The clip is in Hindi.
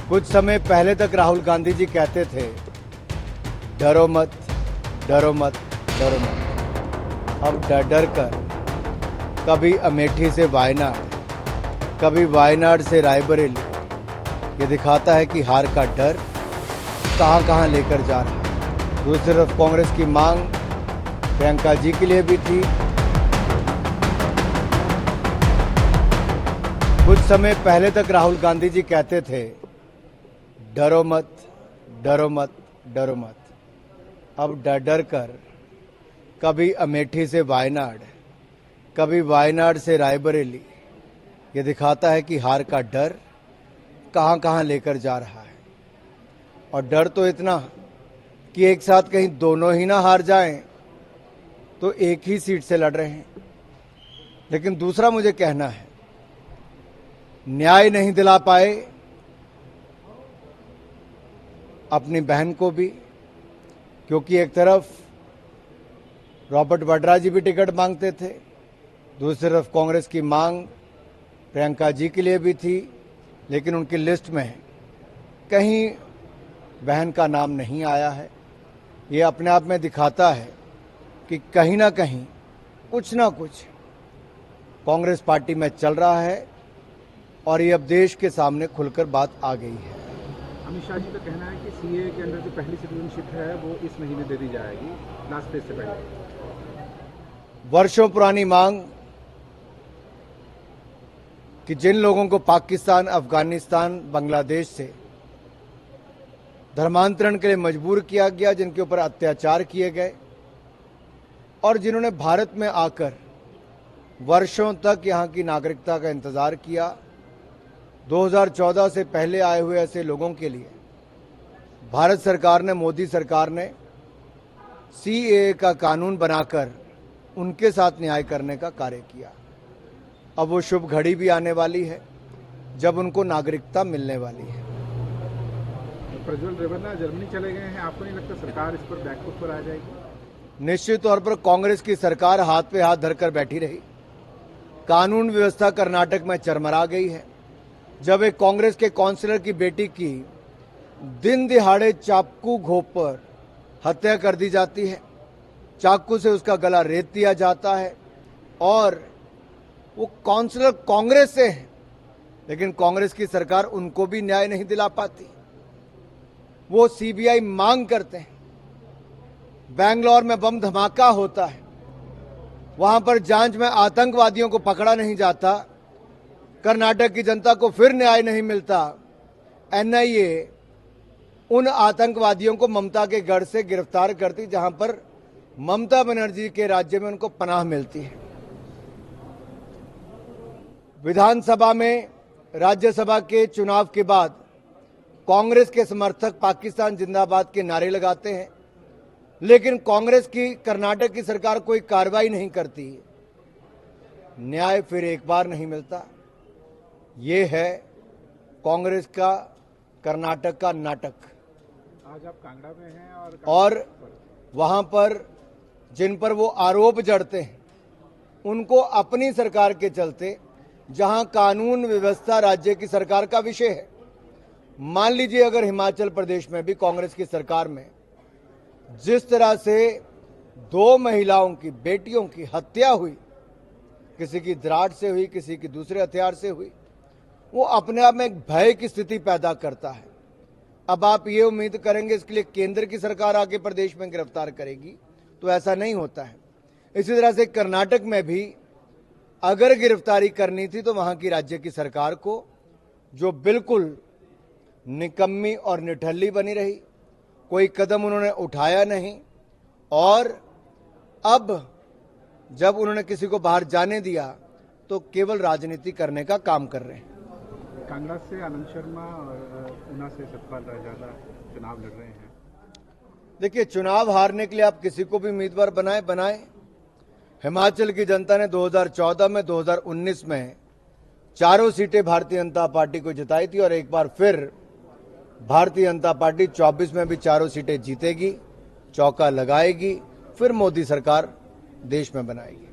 कुछ समय पहले तक राहुल गांधी जी कहते थे, डरो मत, डरो मत, डरो मत। अब डर डर कर कभी अमेठी से वायनाड, कभी वायनाड से रायबरेली, ये दिखाता है कि हार का डर कहां कहां लेकर जा रहा है। दूसरी तरफ कांग्रेस की मांग प्रियंका जी के लिए भी थी। कुछ समय पहले तक राहुल गांधी जी कहते थे, डरो मत, डरो मत, डरो मत। अब डर डर कर कभी अमेठी से वायनाड, कभी वायनाड से रायबरेली, ये दिखाता है कि हार का डर कहां कहां लेकर जा रहा है। और डर तो इतना कि एक साथ कहीं दोनों ही ना हार जाएं, तो एक ही सीट से लड़ रहे हैं। लेकिन दूसरा मुझे कहना है, न्याय नहीं दिला पाए अपनी बहन को भी, क्योंकि एक तरफ रॉबर्ट वड्रा जी भी टिकट मांगते थे, दूसरी तरफ कांग्रेस की मांग प्रियंका जी के लिए भी थी, लेकिन उनकी लिस्ट में कहीं बहन का नाम नहीं आया है। ये अपने आप में दिखाता है कि कहीं ना कहीं कुछ ना कुछ कांग्रेस पार्टी में चल रहा है और ये अब देश के सामने खुलकर बात आ गई है। अमित शाह जी का कहना है कि सीए के अंदर जो पहली सिटीजनशिप है वो इस महीने दे दी जाएगी, लास्ट फेज से पहले। वर्षों पुरानी मांग कि जिन लोगों को पाकिस्तान, अफगानिस्तान, बांग्लादेश से धर्मांतरण के लिए मजबूर किया गया, जिनके ऊपर अत्याचार किए गए और जिन्होंने भारत में आकर वर्षों तक यहां की नागरिकता का इंतजार किया, 2014 से पहले आए हुए ऐसे लोगों के लिए भारत सरकार ने, मोदी सरकार ने सीएए का कानून बनाकर उनके साथ न्याय करने का कार्य किया। अब वो शुभ घड़ी भी आने वाली है जब उनको नागरिकता मिलने वाली है। प्रज्वल रेवन्ना जर्मनी चले गए हैं, आपको नहीं लगता सरकार इस पर बैकफुट पर आ जाएगी? निश्चित तौर पर कांग्रेस की सरकार हाथ पे हाथ धरकर बैठी रही। कानून व्यवस्था कर्नाटक में चरमरा गई है। जब एक कांग्रेस के काउंसलर की बेटी की दिन दिहाड़े चाकू घोंपकर हत्या कर दी जाती है, चाकू से उसका गला रेत दिया जाता है और वो काउंसलर कांग्रेस से है, लेकिन कांग्रेस की सरकार उनको भी न्याय नहीं दिला पाती। वो सीबीआई मांग करते हैं। बेंगलोर में बम धमाका होता है, वहां पर जांच में आतंकवादियों को पकड़ा नहीं जाता, कर्नाटक की जनता को फिर न्याय नहीं मिलता। एनआईए उन आतंकवादियों को ममता के गढ़ से गिरफ्तार करती जहां पर ममता बनर्जी के राज्य में उनको पनाह मिलती है। विधानसभा में, राज्यसभा के चुनाव के बाद कांग्रेस के समर्थक पाकिस्तान जिंदाबाद के नारे लगाते हैं, लेकिन कांग्रेस की कर्नाटक की सरकार कोई कार्रवाई नहीं करती। न्याय फिर एक बार नहीं मिलता। ये है कांग्रेस का कर्नाटक का नाटक। आज आप कांगड़ा में हैं और वहां पर जिन पर वो आरोप जड़ते हैं उनको अपनी सरकार के चलते, जहां कानून व्यवस्था राज्य की सरकार का विषय है। मान लीजिए अगर हिमाचल प्रदेश में भी कांग्रेस की सरकार में जिस तरह से 2 महिलाओं की, बेटियों की हत्या हुई, किसी की दराड़ से हुई, किसी की दूसरे हथियार से हुई, वो अपने आप में एक भय की स्थिति पैदा करता है। अब आप ये उम्मीद करेंगे इसके लिए केंद्र की सरकार आके प्रदेश में गिरफ्तार करेगी, तो ऐसा नहीं होता है। इसी तरह से कर्नाटक में भी अगर गिरफ्तारी करनी थी तो वहां की राज्य की सरकार को, जो बिल्कुल निकम्मी और निठल्ली बनी रही, कोई कदम उन्होंने उठाया नहीं और अब जब उन्होंने किसी को बाहर जाने दिया तो केवल राजनीति करने का काम कर रहे हैं। कांगड़ा से आनंद शर्मा और ऊना से सतपाल रायजादा चुनाव लड़ रहे हैं। देखिए, चुनाव हारने के लिए आप किसी को भी उम्मीदवार बनाएं। हिमाचल की जनता ने 2014 में, 2019 में चारों सीटें भारतीय जनता पार्टी को जिताई थी और एक बार फिर भारतीय जनता पार्टी 24 में भी चारों सीटें जीतेगी, चौका लगाएगी, फिर मोदी सरकार देश में बनाएगी।